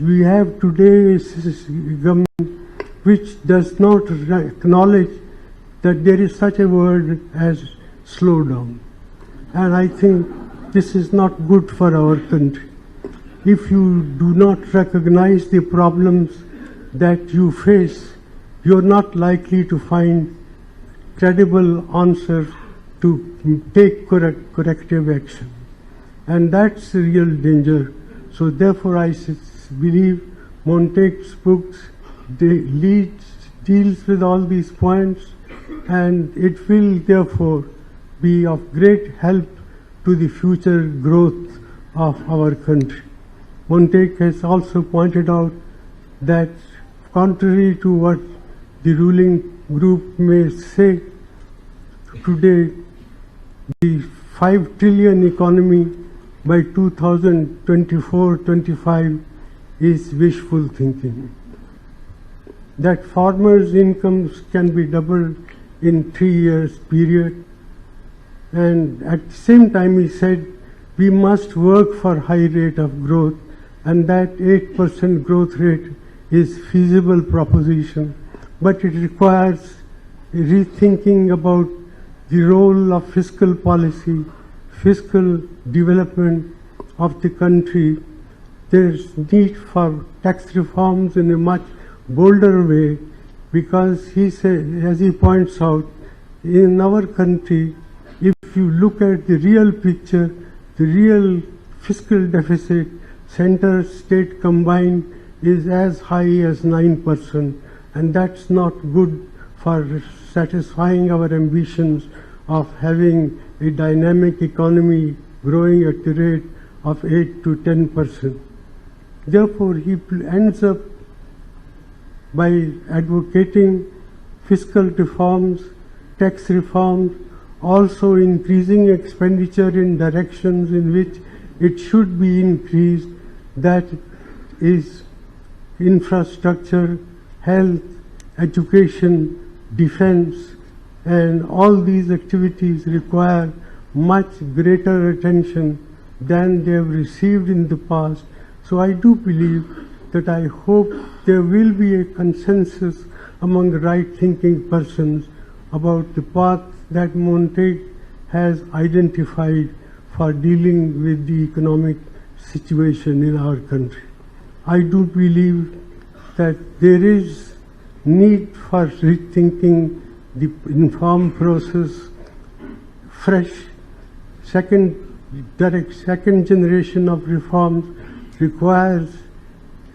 we have today a government which does not acknowledge that there is such a word as slowdown. And I think this is not good for our country. If you do not recognize the problems that you face, you are not likely to find credible answers to take corrective action. And that's the real danger. So therefore I believe Montague's books deals with all these points, and it will therefore be of great help to the future growth of our country. Montague has also pointed out that contrary to what the ruling group may say, today the 5 trillion economy by 2024-25 is wishful thinking. That farmers' incomes can be doubled in 3 years period, and at the same time he said we must work for high rate of growth, and that 8% growth rate is feasible proposition, but it requires rethinking about the role of fiscal policy, fiscal development of the country. There is need for tax reforms in a much bolder way, because he said, as he points out, in our country, if you look at the real picture, the real fiscal deficit, center state combined, is as high as 9%, and that's not good for satisfying our ambitions of having a dynamic economy growing at the rate of 8 to 10%. Therefore, he ends up by advocating fiscal reforms, tax reforms, also increasing expenditure in directions in which it should be increased, that is infrastructure, health, education, defense, and all these activities require much greater attention than they have received in the past. So I do believe that I hope there will be a consensus among right-thinking persons about the path that Montague has identified for dealing with the economic situation in our country. I do believe that there is need for rethinking the informed process, fresh, second generation of reforms requires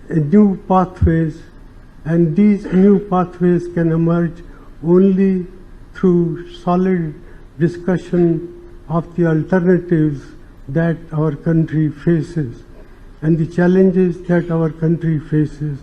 new pathways, and these new pathways can emerge only through solid discussion of the alternatives that our country faces and the challenges that our country faces.